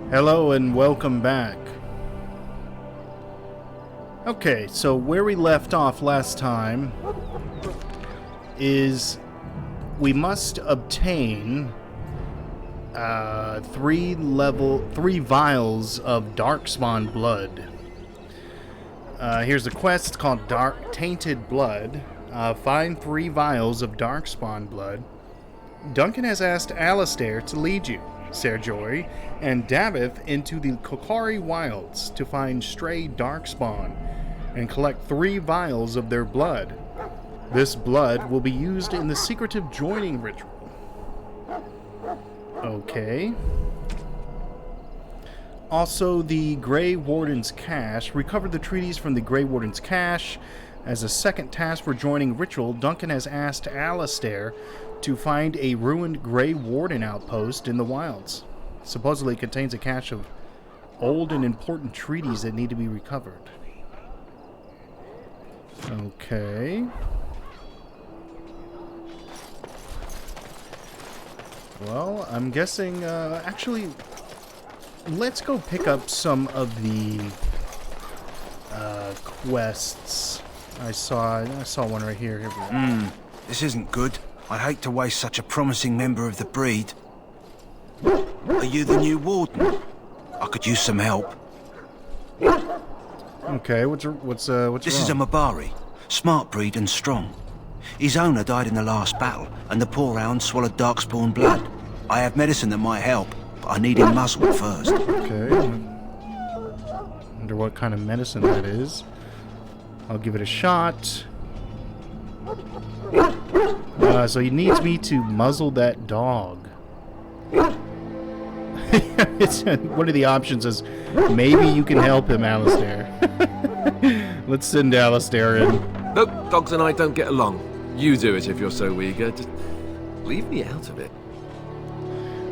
Hello and welcome back. Okay, so where we left off last time is we must obtain 3 vials of Darkspawn blood. Here's the quest. It's called Tainted Blood. Find 3 vials of Darkspawn blood. Duncan has asked Alistair to lead you, Serjoy, and Davith into the Kocari Wilds to find stray Darkspawn and collect 3 vials of their blood. This blood will be used in the secretive joining ritual. Okay. Also, the Grey Warden's Cache. Recover the treaties from the Grey Warden's Cache. As a second task for joining ritual, Duncan has asked Alistair to find a ruined Grey Warden outpost in the wilds. Supposedly it contains a cache of old and important treaties that need to be recovered. Okay. Well, I'm guessing, actually, let's go pick up some of the quests. I saw one right here. Here we go. This isn't good. I'd hate to waste such a promising member of the breed. Are you the new warden? I could use some help. Okay, what's This wrong? is a Mabari, smart breed and strong. His owner died in the last battle, and the poor hound swallowed Darkspawn blood. I have medicine that might help, but I need him muzzled first. Okay. Wonder what kind of medicine that is. I'll give it a shot. So he needs me to muzzle that dog. One of the options is maybe you can help him, Alistair. Let's send Alistair in. Look, dogs and I don't get along. You do it if you're so eager. Just leave me out of it.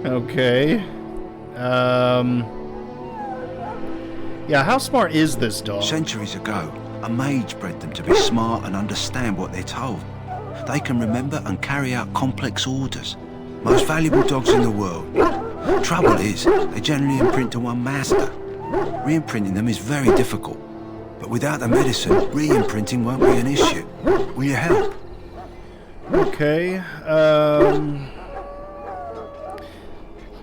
Okay. Yeah, how smart is this dog? Centuries ago, a mage bred them to be smart and understand what they're told. They can remember and carry out complex orders. Most valuable dogs in the world. Trouble is, they generally imprint to one master. Re-imprinting them is very difficult. But without the medicine, re-imprinting won't be an issue. Will you help? Okay,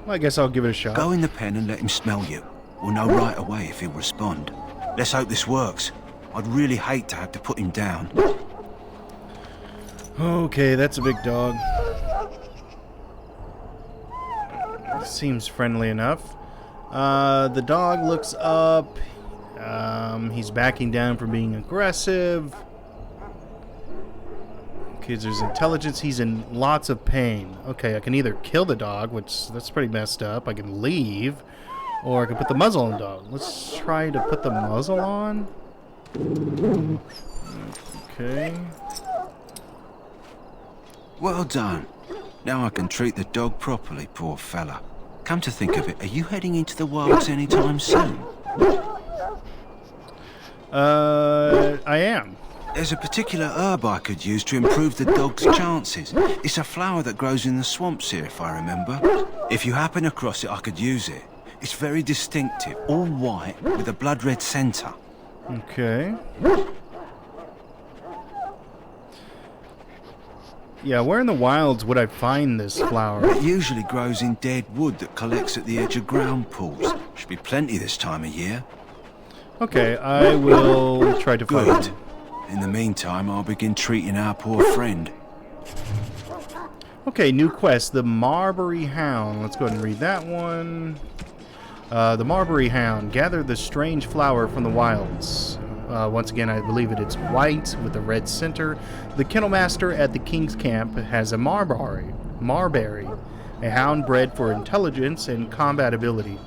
well, I guess I'll give it a shot. Go in the pen and let him smell you. We'll know right away if he'll respond. Let's hope this works. I'd really hate to have to put him down. Okay, that's a big dog. Seems friendly enough. The dog looks up. He's backing down from being aggressive. Okay, there's intelligence. He's in lots of pain. Okay, I can either kill the dog, which that's pretty messed up. I can leave, or I can put the muzzle on the dog. Let's try to put the muzzle on. Okay. Well done. Now I can treat the dog properly, poor fella. Come to think of it, are you heading into the wilds anytime soon? I am. There's a particular herb I could use to improve the dog's chances. It's a flower that grows in the swamps here, if I remember. If you happen across it, I could use it. It's very distinctive, all white, with a blood-red centre. Okay. Yeah, where in the wilds would I find this flower? It usually grows in dead wood that collects at the edge of ground pools. Should be plenty this time of year. Okay, I will try to find Good. it. In the meantime, I'll begin treating our poor friend. Okay, new quest, the Marbury Hound. Let's go ahead and read that one. The Marbury Hound. Gather the strange flower from the wilds. Once again, I believe it's white with a red center. The kennel master at the King's Camp has a Marbury, a hound bred for intelligence and combat ability.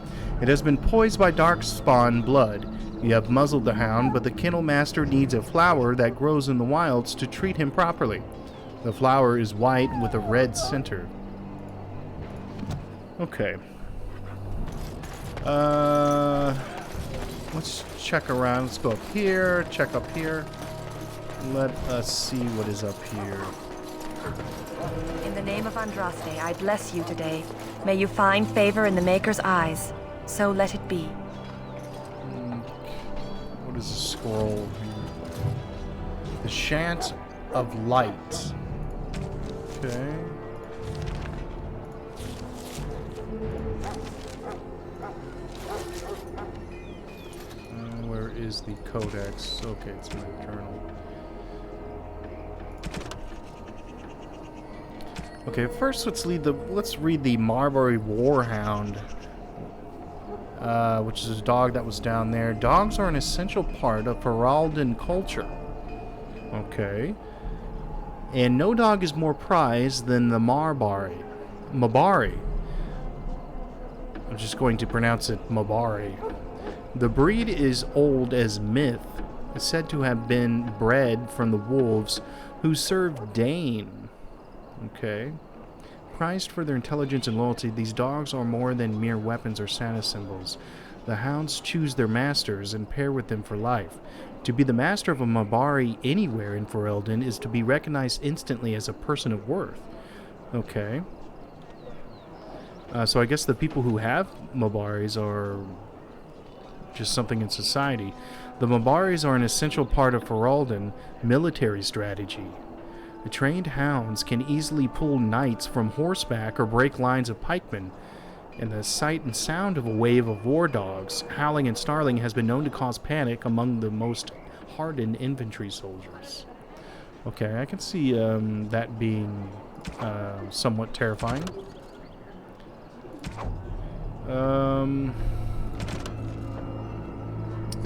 It has been poisoned by Darkspawn blood. You have muzzled the hound, but the kennel master needs a flower that grows in the wilds to treat him properly. The flower is white with a red center. Okay. Let's check around. Let's go up here, check up here. Let us see what is up here. In the name of Andraste, I bless you today. May you find favor in the Maker's eyes. So let it be. What is a scroll here? The Chant of Light. Okay. Where is the codex? Okay, it's my journal. Okay, first let's read the Marbury Warhound, which is a dog that was down there. Dogs are an essential part of Feraldan culture. Okay. And no dog is more prized than the Mabari. I'm just going to pronounce it Mabari. The breed is old as myth. It's said to have been bred from the wolves who served Dane. Okay. Prized for their intelligence and loyalty, these dogs are more than mere weapons or status symbols. The hounds choose their masters and pair with them for life. To be the master of a Mabari anywhere in Ferelden is to be recognized instantly as a person of worth. Okay. So I guess the people who have Mabaris are just something in society. The Mabaris are an essential part of Ferelden military strategy. The trained hounds can easily pull knights from horseback or break lines of pikemen. And the sight and sound of a wave of war dogs howling and snarling has been known to cause panic among the most hardened infantry soldiers. Okay, I can see that being somewhat terrifying. And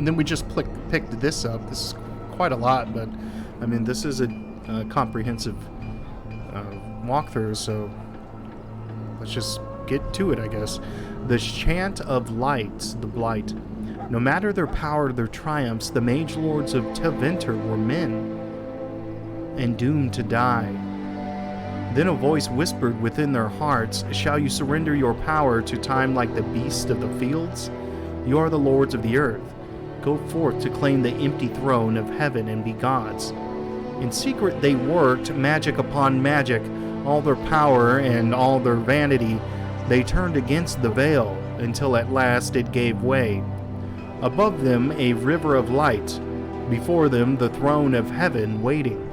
then we just picked this up. This is quite a lot, but I mean, this is a comprehensive walkthrough, so let's just get to it, I guess. The Chant of Light, the Blight. No matter their power or their triumphs, the mage lords of Tevinter were men and doomed to die. Then a voice whispered within their hearts, "Shall you surrender your power to time like the beast of the fields? You are the lords of the earth. Go forth to claim the empty throne of heaven and be gods." In secret they worked magic upon magic. All their power and all their vanity they turned against the veil, until at last it gave way. Above them a river of light, before them the throne of heaven waiting.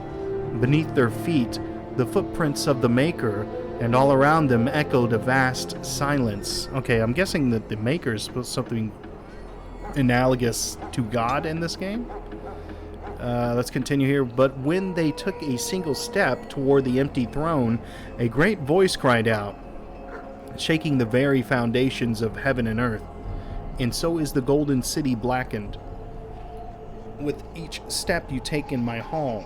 Beneath their feet the footprints of the Maker, and all around them echoed a vast silence. Okay, I'm guessing that the Maker is supposed to be something analogous to God in this game. Let's continue here. But when they took a single step toward the empty throne, a great voice cried out, shaking the very foundations of heaven and earth. And so is the golden city blackened. With each step you take in my hall,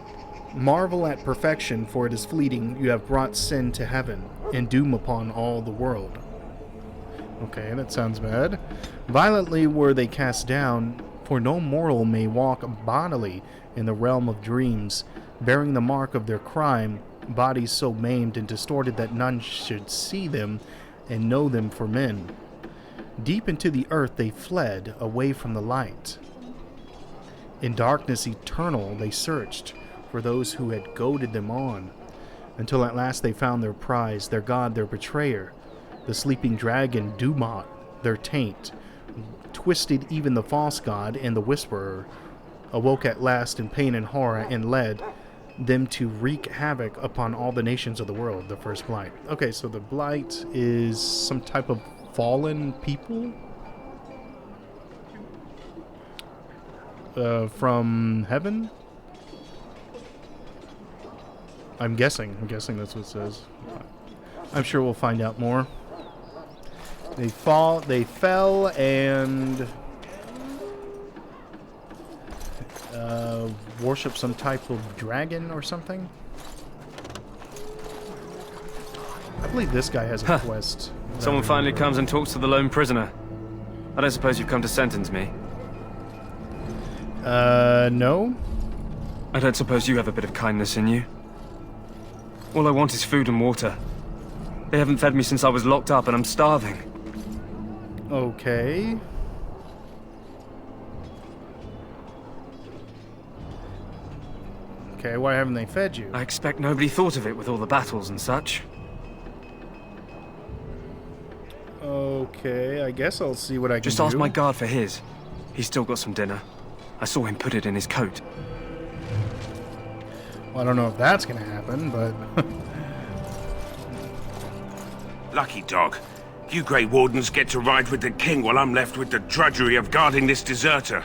marvel at perfection, for it is fleeting. You have brought sin to heaven, and doom upon all the world. Okay, that sounds bad. Violently were they cast down, for no mortal may walk bodily in the realm of dreams, bearing the mark of their crime, bodies so maimed and distorted that none should see them and know them for men. Deep into the earth they fled, away from the light. In darkness eternal they searched for those who had goaded them on, until at last they found their prize, their god, their betrayer, the sleeping dragon Dumont, their taint. Twisted even the false god, and the whisperer awoke at last in pain and horror, and led them to wreak havoc upon all the nations of the world, the first blight. Okay, so the blight is some type of fallen people from heaven? I'm guessing that's what it says. I'm sure we'll find out more. They fell and worship some type of dragon or something. I believe this guy has a quest. Someone finally comes and talks to the lone prisoner. I don't suppose you've come to sentence me? No. I don't suppose you have a bit of kindness in you? All I want is food and water. They haven't fed me since I was locked up and I'm starving. Okay. Okay, why haven't they fed you? I expect nobody thought of it with all the battles and such. Okay, I guess I'll see what I can Just do. ask my guard for his. He's still got some dinner. I saw him put it in his coat. Well, I don't know if that's gonna happen, but... Lucky dog. You Grey Wardens get to ride with the king while I'm left with the drudgery of guarding this deserter.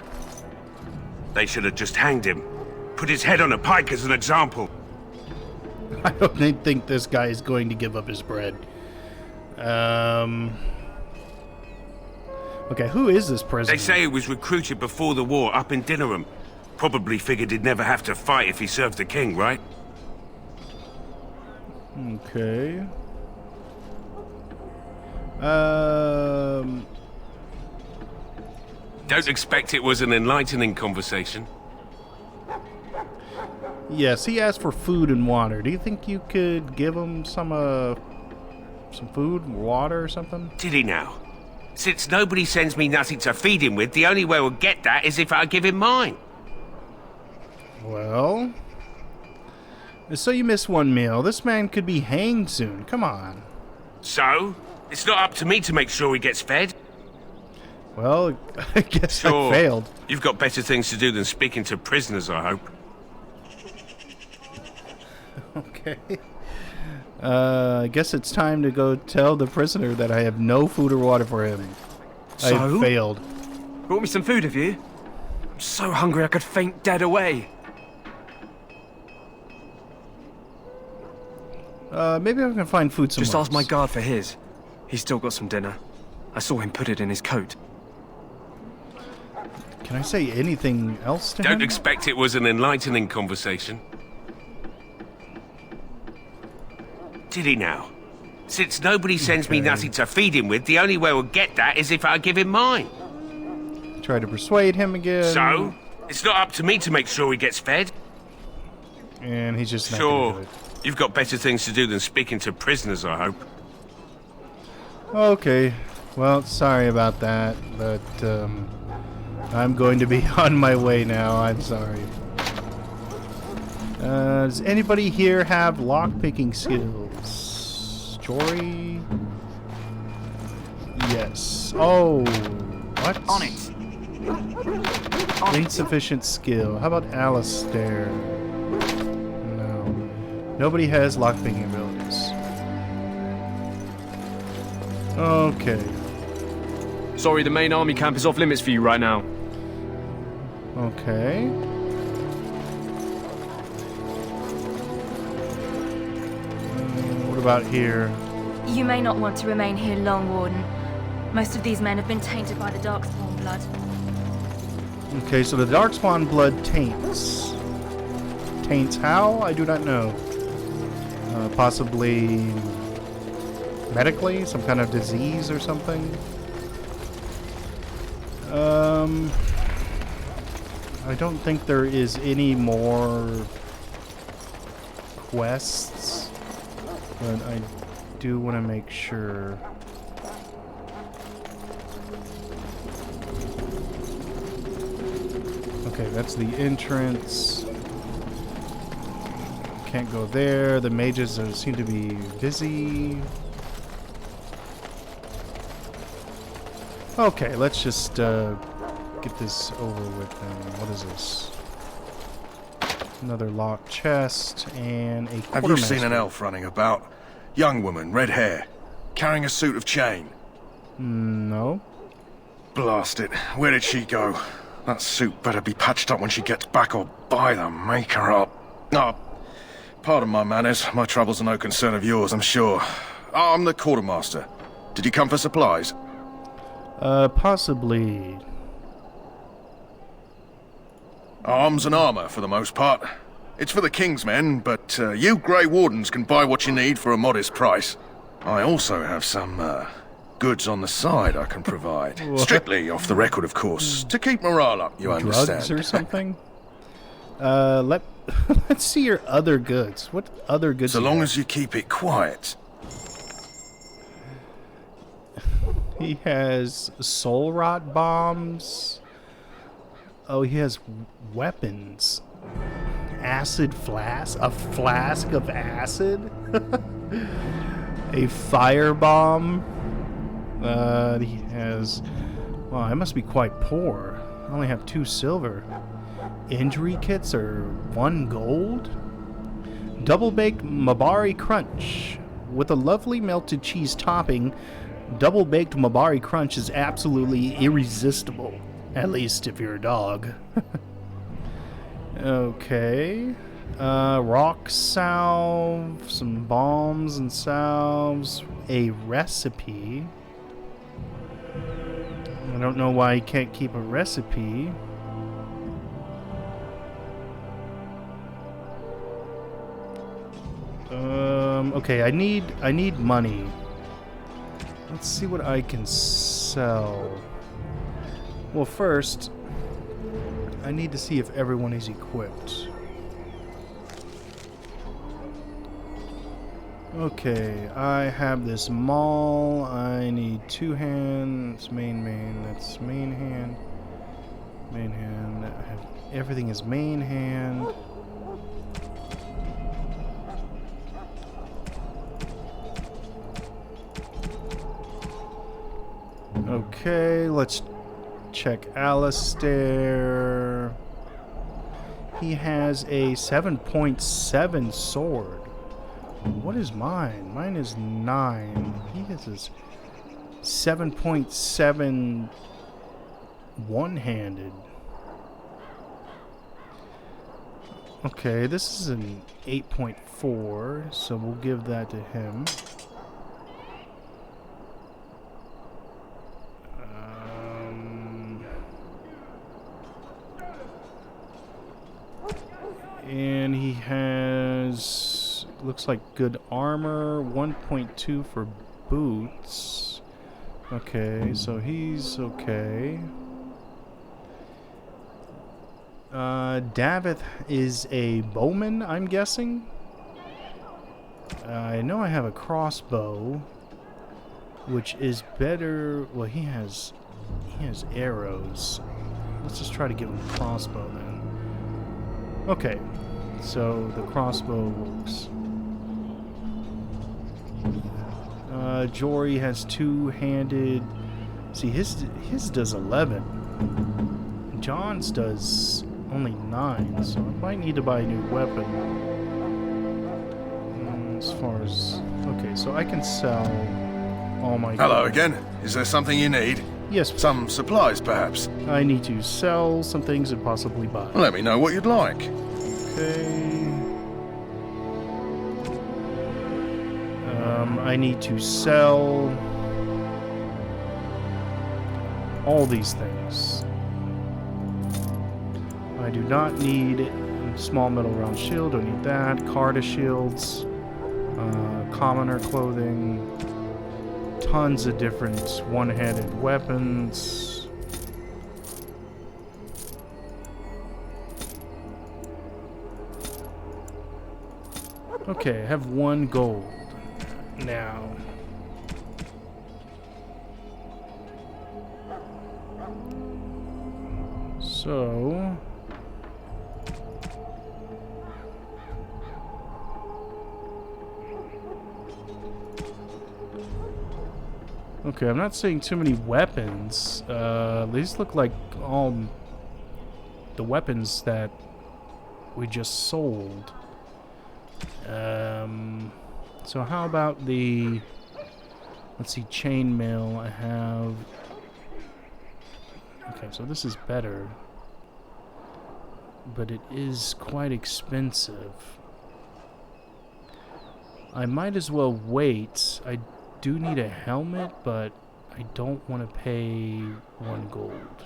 They should have just hanged him. Put his head on a pike as an example. I don't think this guy is going to give up his bread. Okay, who is this prisoner? They say he was recruited before the war up in Dinnerham. Probably figured he'd never have to fight if he served the king, right? Okay. Don't expect it was an enlightening conversation. Yes, he asked for food and water. Do you think you could give him some food, water, or something? Did he now? Since nobody sends me nothing to feed him with, the only way we'll get that is if I give him mine. Well... So you missed one meal. This man could be hanged soon. Come on. So? It's not up to me to make sure he gets fed? Well, I guess Sure. I failed. You've got better things to do than speaking to prisoners, I hope. Okay. I guess it's time to go tell the prisoner that I have no food or water for him. I So? failed. Brought me some food, have you? I'm so hungry I could faint dead away. Maybe I can find food somewhere Just ask my else. guard for his. He's still got some dinner. I saw him put it in his coat. Can I say anything else to him? Don't expect it was an enlightening conversation. Did he now? Since nobody sends me Okay. nothing to feed him with, the only way we'll get that is if I give him mine. Try to persuade him again. So? It's not up to me to make sure he gets fed. And he's just not gonna do Sure. it. You've got better things to do than speaking to prisoners, I hope. Okay. Well, sorry about that, but I'm going to be on my way now. I'm sorry. Does anybody here have lockpicking skills? Jory? Yes. Oh, what? On it. Insufficient skill. How about Alistair? No. Nobody has lockpicking abilities. Okay. Sorry, the main army camp is off limits for you right now. Okay. What about here? You may not want to remain here long, Warden. Most of these men have been tainted by the Darkspawn blood. Okay, so the Darkspawn blood taints. Taints how? I do not know. Possibly medically? Some kind of disease or something? I don't think there is any more quests, but I do want to make sure. Okay, that's the entrance. Can't go there. The mages seem to be busy. Okay, let's just get this over with then. What is this? Another locked chest and a Have you seen an elf running about? Young woman, red hair, carrying a suit of chain. No. Blast it. Where did she go? That suit better be patched up when she gets back, or by the maker up. Oh, pardon my manners. My troubles are no concern of yours, I'm sure. I'm the quartermaster. Did you come for supplies? Possibly. Arms and armor, for the most part. It's for the King's men, but you Grey Wardens can buy what you need for a modest price. I also have some goods on the side I can provide. Strictly off the record, of course, to keep morale up, you Drugs understand. or something? Let's see your other goods. What other goods? So you long have? as you keep it quiet. He has soul rot bombs. Oh, he has weapons. Acid flask? A flask of acid? A fire bomb? He has... Well, I must be quite poor. I only have 2 silver. Injury kits are 1 gold? Double-baked Mabari Crunch. With a lovely melted cheese topping, double-baked Mabari Crunch is absolutely irresistible. At least if you're a dog. Okay. Rock salve, some bombs and salves, a recipe. I don't know why he can't keep a recipe. Okay, I need money. Let's see what I can sell. Well, first, I need to see if everyone is equipped. Okay, I have this maul. I need 2 hands. Main. That's main hand. Main hand. I have, everything is main hand. Okay, let's check Alistair. He has a 7.7 sword. What is mine? Mine is 9. He has his 7.7 one-handed. Okay, this is an 8.4, so we'll give that to him. And he has, looks like good armor, 1.2 for boots. Okay, so he's okay. Davith is a bowman, I'm guessing. I know I have a crossbow, which is better. Well, he has arrows. Let's just try to give him a crossbow then. Okay, so the crossbow works. Jory has 2-handed. See, his does 11. John's does only 9, so I might need to buy a new weapon. As far as... Okay, so I can sell all my... Hello again. Is there something you need? Yes. Some supplies, perhaps? I need to sell some things and possibly buy. Let me know what you'd like. Okay. I need to sell all these things. I do not need a small metal round shield. Don't need that. Carta shields. Commoner clothing. Tons of different one-handed weapons. Okay, I have 1 gold now. So... Okay, I'm not seeing too many weapons. These look like all the weapons that we just sold. So how about the... Let's see, chainmail. I have... Okay, so this is better. But it is quite expensive. I might as well wait. I do need a helmet, but I don't want to pay 1 gold.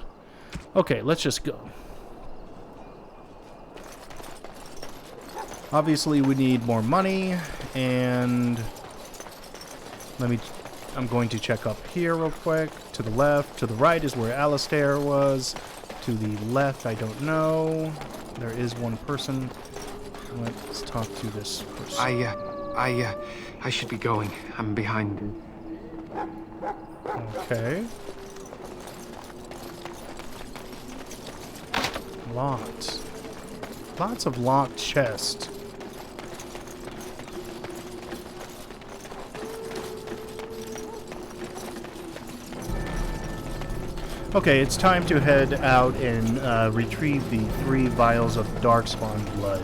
Okay, let's just go. Obviously, we need more money, and I'm going to check up here real quick. To the left, to the right is where Alistair was. To the left, I don't know. There is one person. Let's talk to this person. I should be going. I'm behind. Okay. Locked. Lots of locked chests. Okay, it's time to head out and retrieve the 3 vials of Darkspawn blood.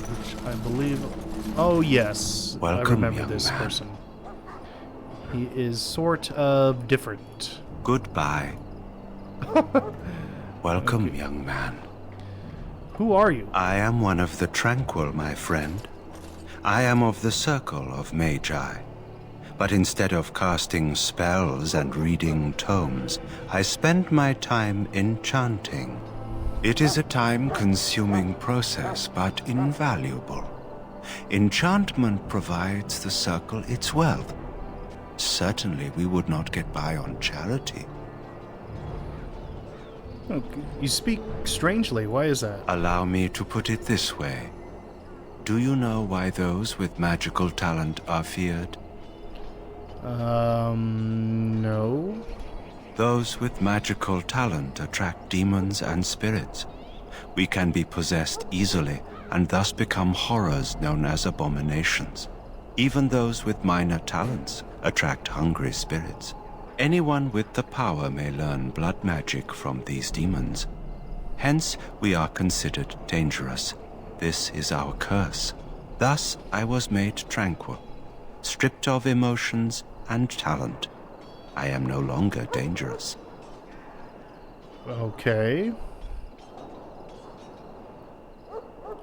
Which I believe... Oh, yes. Welcome, I remember young this man. person. He is sort of different. Goodbye. Welcome, young man. Who are you? I am one of the Tranquil, my friend. I am of the Circle of Magi. But instead of casting spells and reading tomes, I spend my time enchanting. It is a time-consuming process, but invaluable. Enchantment provides the Circle its wealth. Certainly we would not get by on charity. Oh, you speak strangely. Why is that? Allow me to put it this way. Do you know why those with magical talent are feared? No. Those with magical talent attract demons and spirits. We can be possessed easily and thus become horrors known as abominations. Even those with minor talents attract hungry spirits. Anyone with the power may learn blood magic from these demons. Hence, we are considered dangerous. This is our curse. Thus, I was made tranquil, stripped of emotions and talent. I am no longer dangerous. Okay.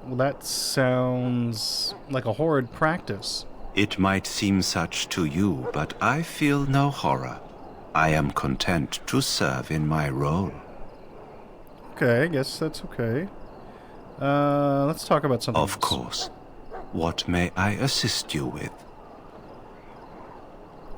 Well, that sounds like a horrid practice. It might seem such to you, but I feel no horror. I am content to serve in my role. Okay, I guess that's okay. Let's talk about something Of else. course. What may I assist you with?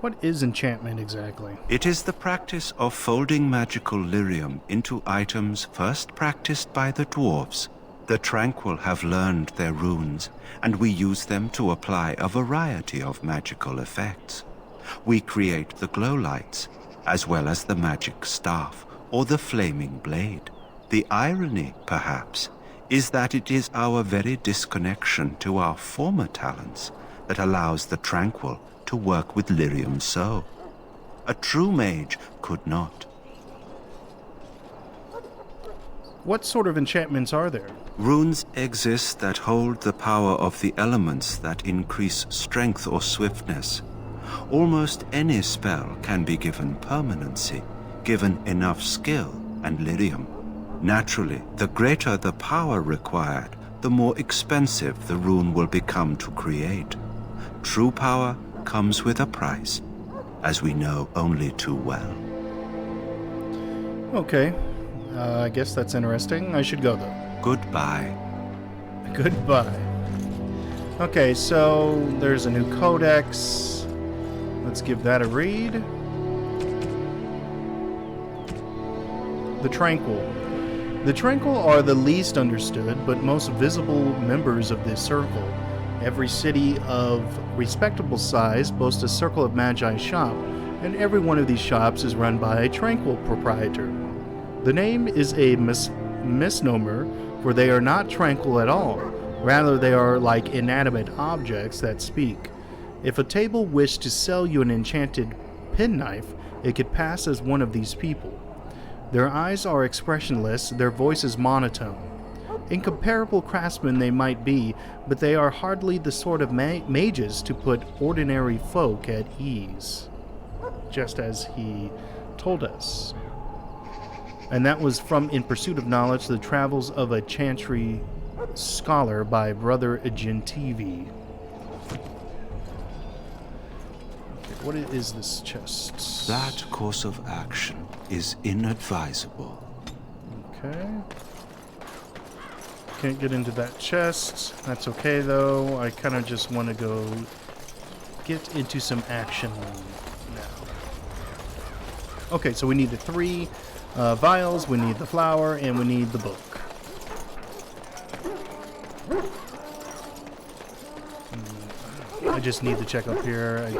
What is enchantment exactly? It is the practice of folding magical lyrium into items first practiced by the dwarves. The Tranquil have learned their runes, and we use them to apply a variety of magical effects. We create the glow lights, as well as the magic staff, or the flaming blade. The irony, perhaps, is that it is our very disconnection to our former talents that allows the Tranquil to work with lyrium so. A true mage could not. What sort of enchantments are there? Runes exist that hold the power of the elements that increase strength or swiftness. Almost any spell can be given permanency, given enough skill and lyrium. Naturally, the greater the power required, the more expensive the rune will become to create. True power comes with a price, as we know only too well. Okay. I guess that's interesting. I should go, though. Goodbye. Goodbye. Okay, so there's a new codex. Let's give that a read. The Tranquil. The Tranquil are the least understood but most visible members of this circle. Every city of respectable size boasts a Circle of Magi shop, and every one of these shops is run by a Tranquil proprietor. The name is a misnomer, for they are not tranquil at all. Rather, they are like inanimate objects that speak. If a table wished to sell you an enchanted penknife, it could pass as one of these people. Their eyes are expressionless, their voice is monotone. Incomparable craftsmen they might be, but they are hardly the sort of mages to put ordinary folk at ease. Just as he told us. And that was from In Pursuit of Knowledge, The Travels of a Chantry Scholar by Brother Gentivi. Okay, what is this chest? That course of action is inadvisable. Okay. Can't get into that chest. That's okay, though. I kind of just want to go get into some action now. Okay, so we need the 3 vials, we need the flower, and we need the book. I just need to check up here. I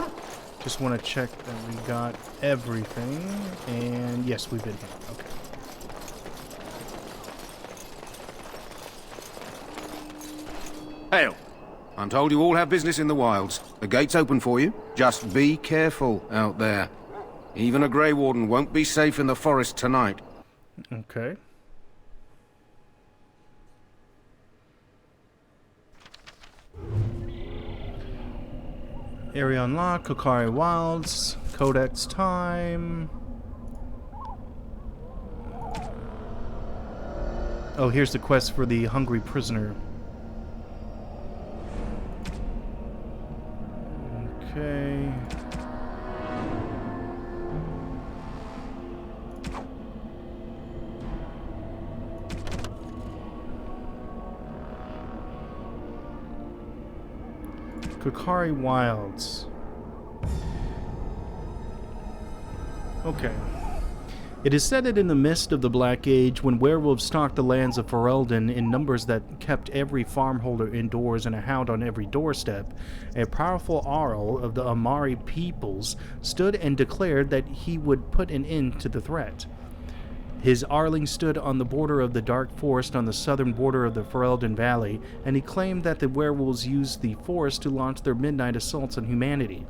just want to check that we got everything. And yes, we've been here. Okay. Hail. I'm told you all have business in the wilds. The gate's open for you. Just be careful out there. Even a Grey Warden won't be safe in the forest tonight. Okay. Area unlocked, Kocari Wilds, Codex time. Oh, here's the quest for the hungry prisoner. Okay. Kocari Wilds. Okay. It is said that in the midst of the Black Age, when werewolves stalked the lands of Ferelden in numbers that kept every farmholder indoors and a hound on every doorstep, a powerful Arl of the Amari peoples stood and declared that he would put an end to the threat. His Arling stood on the border of the Dark Forest on the southern border of the Ferelden Valley, and he claimed that the werewolves used the forest to launch their midnight assaults on humanity.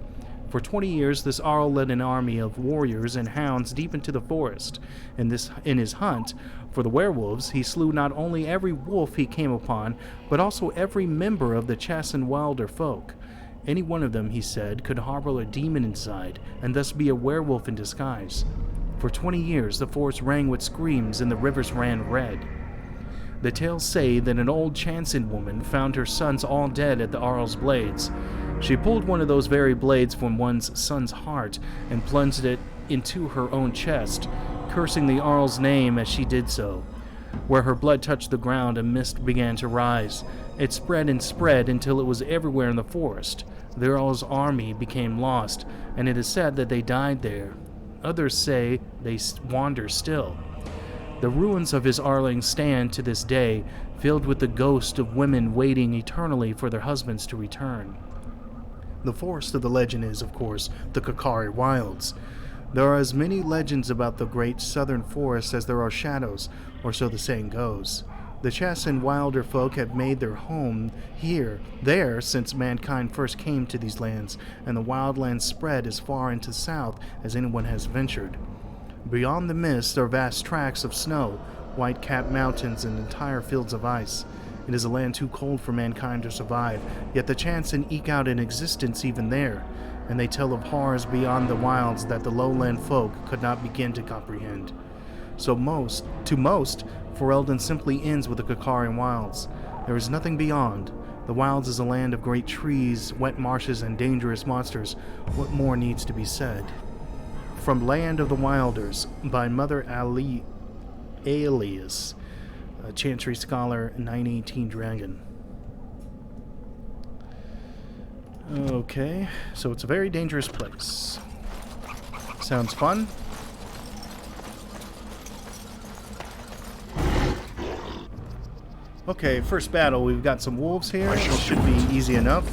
For 20 years, this Arl led an army of warriors and hounds deep into the forest. In his hunt for the werewolves, he slew not only every wolf he came upon, but also every member of the Chasson Wilder folk. Any one of them, he said, could harbor a demon inside, and thus be a werewolf in disguise. For 20 years, the forest rang with screams and the rivers ran red. The tales say that an old Chanson woman found her sons all dead at the Arl's blades. She pulled one of those very blades from one's son's heart and plunged it into her own chest, cursing the Arl's name as she did so. Where her blood touched the ground, a mist began to rise. It spread and spread until it was everywhere in the forest. The Arl's army became lost, and it is said that they died there. Others say they wander still. The ruins of his Arling stand to this day, filled with the ghosts of women waiting eternally for their husbands to return. The forest of the legend is, of course, the Kocari Wilds. There are as many legends about the great southern forest as there are shadows, or so the saying goes. The Chasson Wilder folk have made their home there since mankind first came to these lands, and the wildlands spread as far into the south as anyone has ventured. Beyond the mist are vast tracts of snow, white-capped mountains, and entire fields of ice. It is a land too cold for mankind to survive, yet the Chanson eke out an existence even there, and they tell of horrors beyond the wilds that the lowland folk could not begin to comprehend. To most, Ferelden simply ends with the Kocari Wilds. There is nothing beyond. The wilds is a land of great trees, wet marshes, and dangerous monsters. What more needs to be said? From Land of the Wilders, by Mother Alias, a Chantry Scholar, 918 Dragon. Okay, so it's a very dangerous place. Sounds fun. Okay, first battle, we've got some wolves here. It should be easy enough.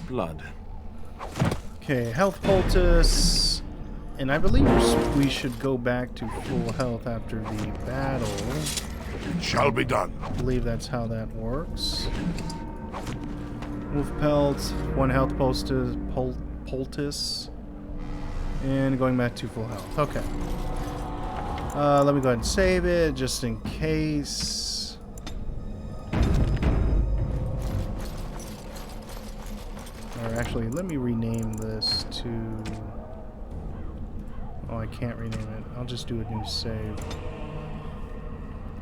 Blood. Okay, health poultice, and I believe we should go back to full health after the battle. It shall be done. I believe that's how that works. Wolf pelt, 1 health poultice, and going back to full health. Okay. Let me go ahead and save it just in case. Or actually, let me rename this to... Oh, I can't rename it. I'll just do a new save.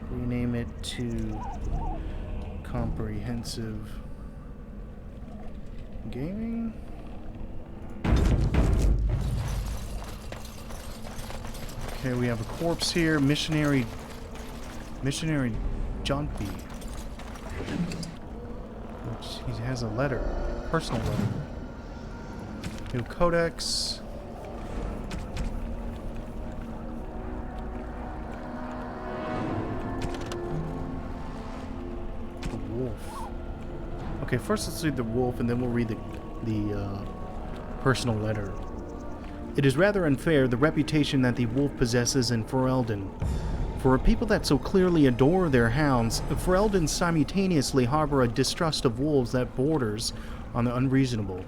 Rename it to Comprehensive gaming. Okay, we have a corpse here. Missionary Jumpy. Which he has a letter, personal letter. New codex. The wolf. Okay, first let's read the wolf, and then we'll read the personal letter. It is rather unfair, the reputation that the wolf possesses in Ferelden. For a people that so clearly adore their hounds, Fereldans simultaneously harbor a distrust of wolves that borders on the unreasonable.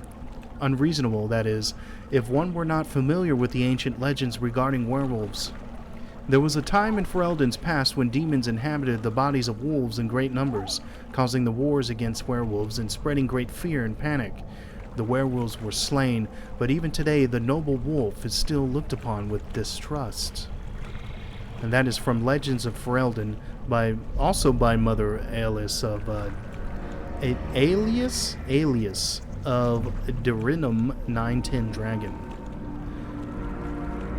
Unreasonable, that is, if one were not familiar with the ancient legends regarding werewolves. There was a time in Ferelden's past when demons inhabited the bodies of wolves in great numbers, causing the wars against werewolves and spreading great fear and panic. The werewolves were slain, but even today the noble wolf is still looked upon with distrust. And that is from Legends of Ferelden, also by Mother Alice of Alias of Dirinum 910 Dragon.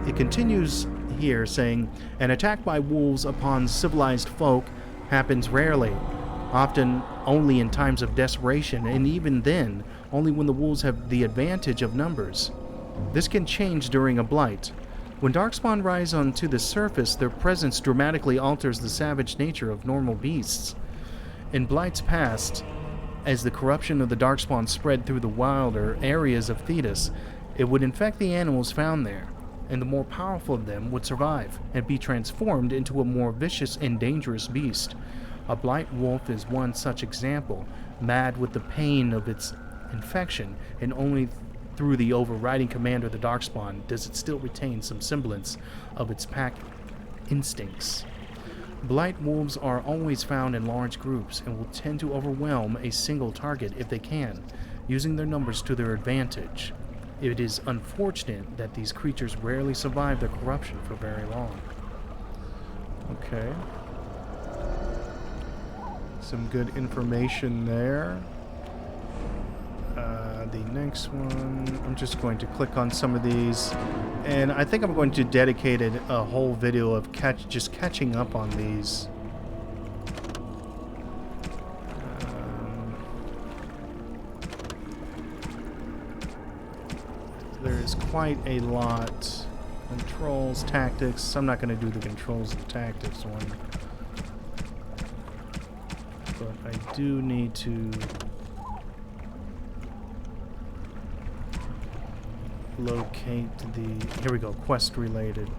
It continues here saying, an attack by wolves upon civilized folk happens rarely, often only in times of desperation, and even then, only when the wolves have the advantage of numbers. This can change during a blight. When Darkspawn rise onto the surface, their presence dramatically alters the savage nature of normal beasts. In blights past, as the corruption of the Darkspawn spread through the wilder areas of Thetis, it would infect the animals found there, and the more powerful of them would survive and be transformed into a more vicious and dangerous beast. A blight wolf is one such example, mad with the pain of its infection, and only through the overriding command of the Darkspawn does it still retain some semblance of its pack instincts. Blight wolves are always found in large groups and will tend to overwhelm a single target if they can, using their numbers to their advantage. It is unfortunate that these creatures rarely survive their corruption for very long. Okay. Some good information there. The next one, I'm just going to click on some of these, and I think I'm going to dedicate a whole video of just catching up on these. There is quite a lot. Controls, tactics. I'm not going to do the controls and tactics one, but I do need to locate the, here we go, quest related.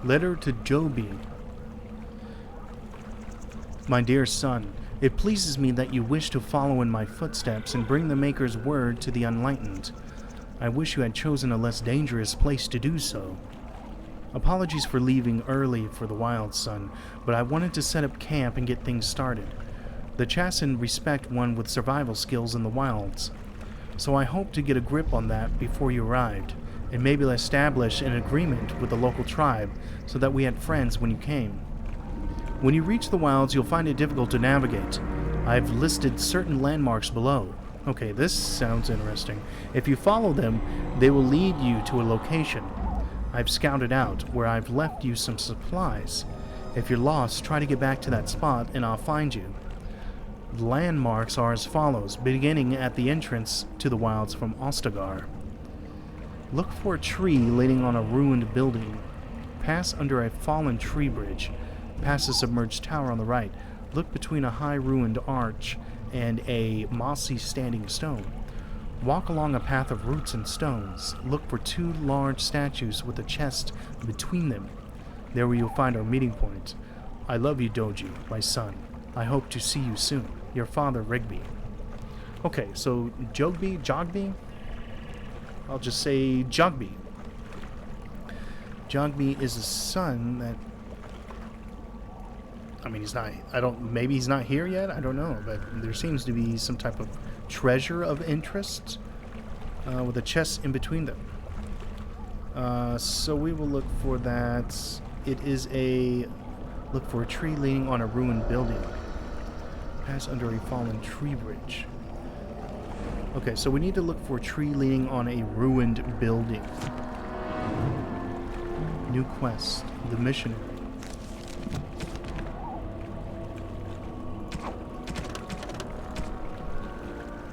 Letter to Joby. My dear son, it pleases me that you wish to follow in my footsteps and bring the Maker's word to the unenlightened. I wish you had chosen a less dangerous place to do so. Apologies for leaving early for the Wilds, son, but I wanted to set up camp and get things started. The Chassin respect one with survival skills in the wilds, so I hope to get a grip on that before you arrived, and maybe establish an agreement with the local tribe so that we had friends when you came. When you reach the wilds, you'll find it difficult to navigate. I've listed certain landmarks below. Okay, this sounds interesting. If you follow them, they will lead you to a location I've scouted out where I've left you some supplies. If you're lost, try to get back to that spot and I'll find you. The landmarks are as follows, beginning at the entrance to the wilds from Ostagar. Look for a tree leaning on a ruined building. Pass under a fallen tree bridge. Past a submerged tower on the right. Look between a high ruined arch and a mossy standing stone. Walk along a path of roots and stones. Look for two large statues with a chest between them. There you'll find our meeting point. I love you, Doji, my son. I hope to see you soon. Your father, Rigby. Okay, so Jogby? I'll just say Jogby. Jogby is a son that, I mean, maybe he's not here yet, I don't know, but there seems to be some type of treasure of interest with a chest in between them. So we will look for that. It is a... Look for a tree leaning on a ruined building. Pass under a fallen tree bridge. Okay, so we need to look for a tree leaning on a ruined building. New quest. The missionary.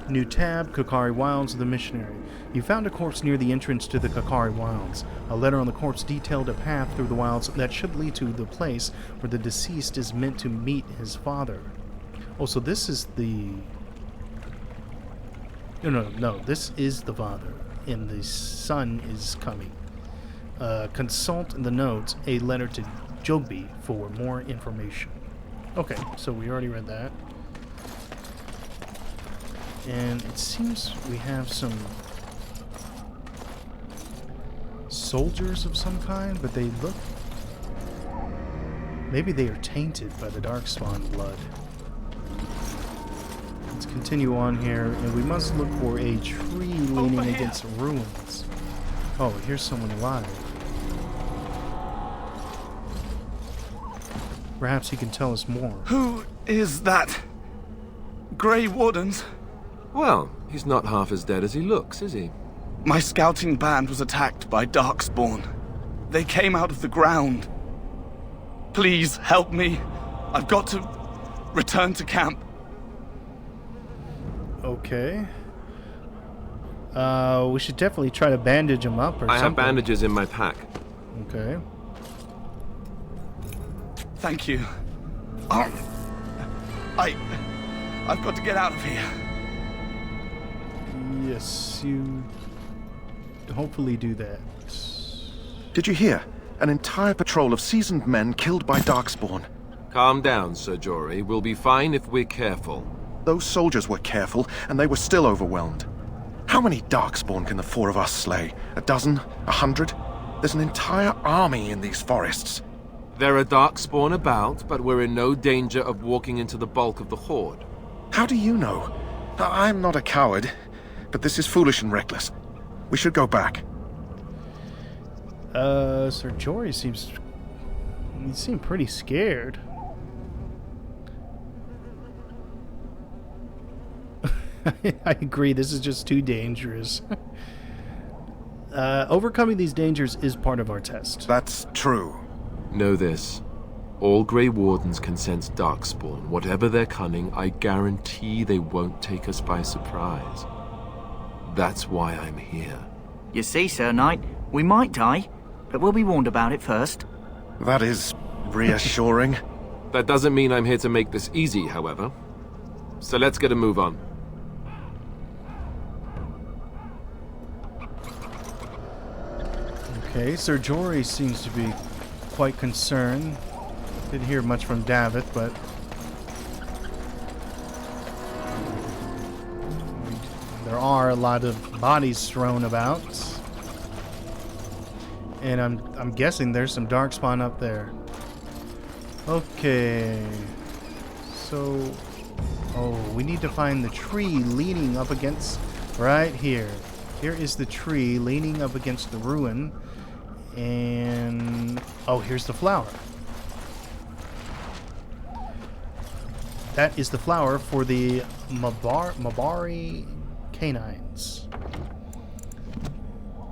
New tab, Kocari Wilds, the missionary. You found a corpse near the entrance to the Kocari Wilds. A letter on the corpse detailed a path through the wilds that should lead to the place where the deceased is meant to meet his father. Oh, so this is the... No, this is the father, and the son is coming. Consult the notes, a letter to Jogby for more information. Okay, so we already read that. And it seems we have some soldiers of some kind, but they look... Maybe they are tainted by the Darkspawn blood. Let's continue on here, and we must look for a tree leaning against ruins. Oh, here's someone alive. Perhaps he can tell us more. Who is that? Grey Wardens? Well, he's not half as dead as he looks, is he? My scouting band was attacked by Darkspawn. They came out of the ground. Please help me. I've got to return to camp. Okay. We should definitely try to bandage him up or something. I have bandages in my pack. Okay. Thank you. I've got to get out of here. Yes, you hopefully do that. Did you hear? An entire patrol of seasoned men killed by Darkspawn. Calm down, Sir Jory. We'll be fine if we're careful. Those soldiers were careful, and they were still overwhelmed. How many Darkspawn can the four of us slay? A dozen? 100? There's an entire army in these forests. There are Darkspawn about, but we're in no danger of walking into the bulk of the Horde. How do you know? I'm not a coward, but this is foolish and reckless. We should go back. Sir Jory seems... He seemed pretty scared. I agree, this is just too dangerous. Overcoming these dangers is part of our test. That's true. Know this. All Grey Wardens can sense Darkspawn. Whatever their cunning, I guarantee they won't take us by surprise. That's why I'm here. You see, Sir Knight, we might die, but we'll be warned about it first. That is reassuring. That doesn't mean I'm here to make this easy, however. So let's get a move on. Okay, Sir Jory seems to be quite concerned. Didn't hear much from David, but there are a lot of bodies thrown about, and I'm guessing there's some Darkspawn up there. Okay, so we need to find the tree leaning up against right here. Here is the tree leaning up against the ruin, and here's the flower. That is the flower for the Mabari canines.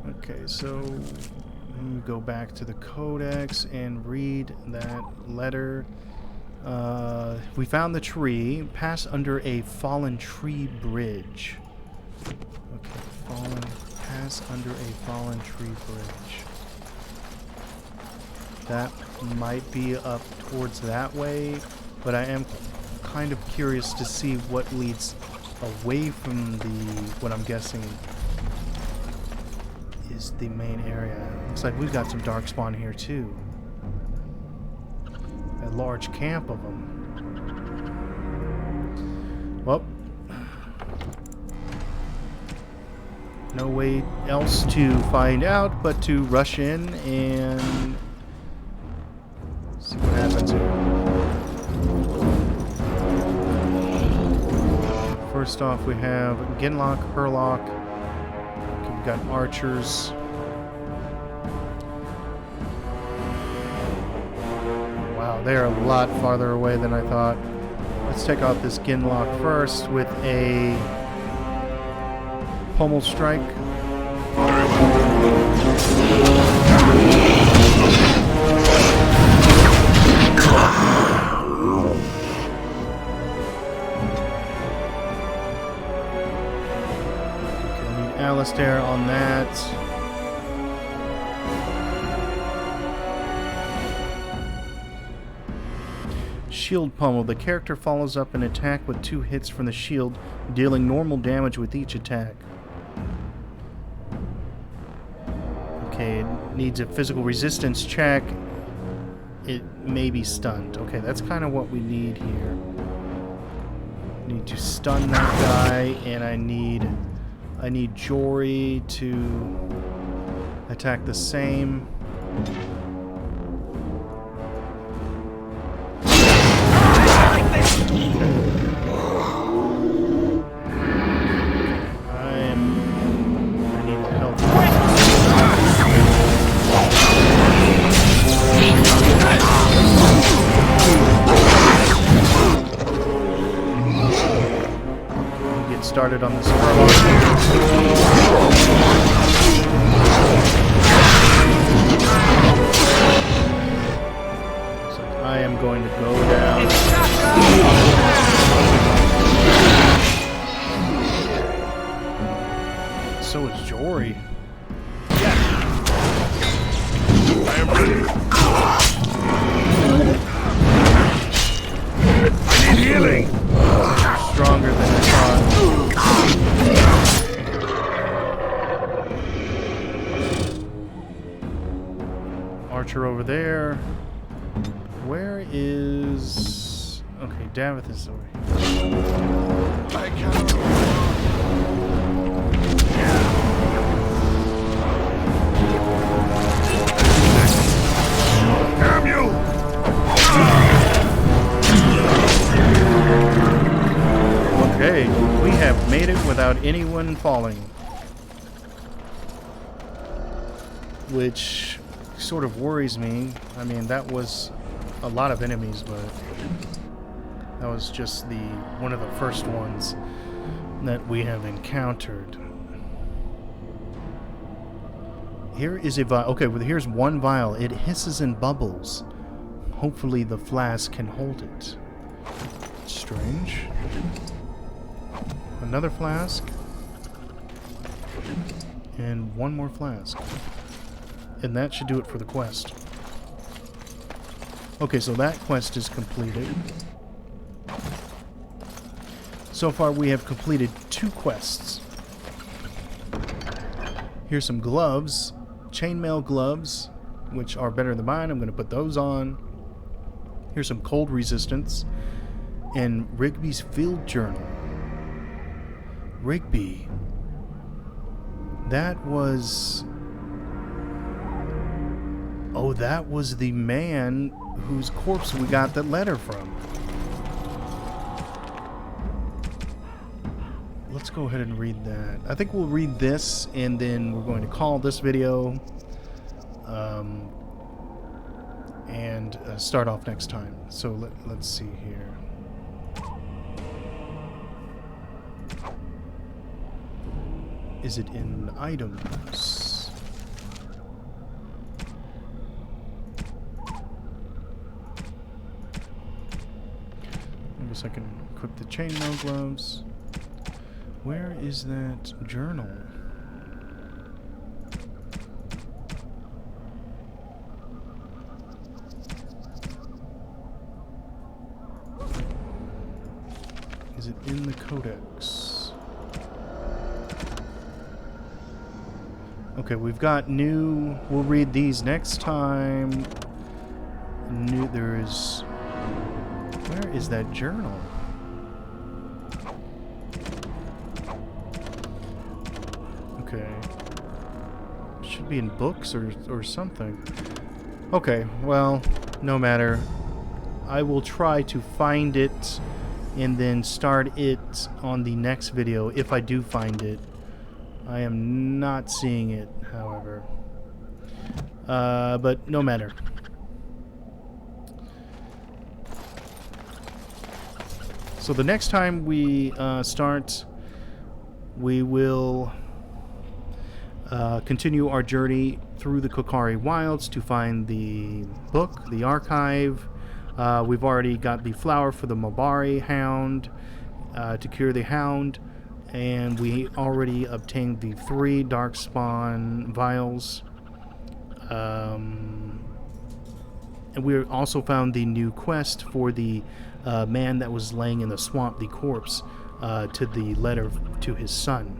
Okay, so let me go back to the codex and read that letter. We found the tree. Pass under a fallen tree bridge. Okay, pass under a fallen tree bridge. That might be up towards that way, but I am kind of curious to see what leads away from what I'm guessing is the main area. Looks like we've got some Darkspawn here too. A large camp of them. Well, no way else to find out but to rush in and see what happens here. First off, we have Genlock, Herlock. We've got archers. Wow, they're a lot farther away than I thought. Let's take out this Ginlock first with a pommel strike. Alistair on that. Shield Pummel. The character follows up an attack with 2 hits from the shield, dealing normal damage with each attack. Okay, it needs a physical resistance check. It may be stunned. Okay, that's kind of what we need here. Need to stun that guy, and I need Jory to attack the same. I need help. Get started on this furlong. So I am going to go down. So is Jory. I am ready. I need healing. Stronger than I thought. Archer over there. Where is... Okay, Davith is over here. I cannot. Damn you! Okay, we have made it without anyone falling. Which sort of worries me. I mean, that was a lot of enemies, but that was just one of the first ones that we have encountered. Here is a vial. Okay, well, here's one vial. It hisses and bubbles. Hopefully the flask can hold it. Strange. Another flask. And one more flask. And that should do it for the quest. Okay, so that quest is completed. So far we have completed 2 quests. Here's some gloves. Chainmail gloves, which are better than mine. I'm going to put those on. Here's some cold resistance. And Rigby's field journal. Rigby. That was... Oh, that was the man whose corpse we got that letter from. Let's go ahead and read that. I think we'll read this, and then we're going to call this video and start off next time. So let's see here. Is it in items? I guess I can equip the chainmail gloves. Where is that journal? Is it in the codex? Okay, we've got new... We'll read these next time. New... There is... Where is that journal? Okay. Should be in books or something. Okay, well, no matter. I will try to find it and then start it on the next video if I do find it. I am not seeing it, however. But no matter. So the next time we start, we will continue our journey through the Kocari Wilds to find the book, the archive. We've already got the flower for the Mulberry Hound to cure the Hound, and we already obtained the 3 Darkspawn vials. And we also found the new quest for the man that was laying in the swamp, the corpse, to the letter to his son.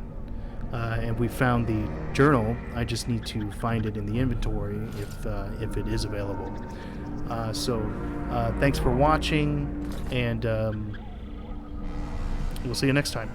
And we found the journal. I just need to find it in the inventory if it is available. So thanks for watching, and we'll see you next time.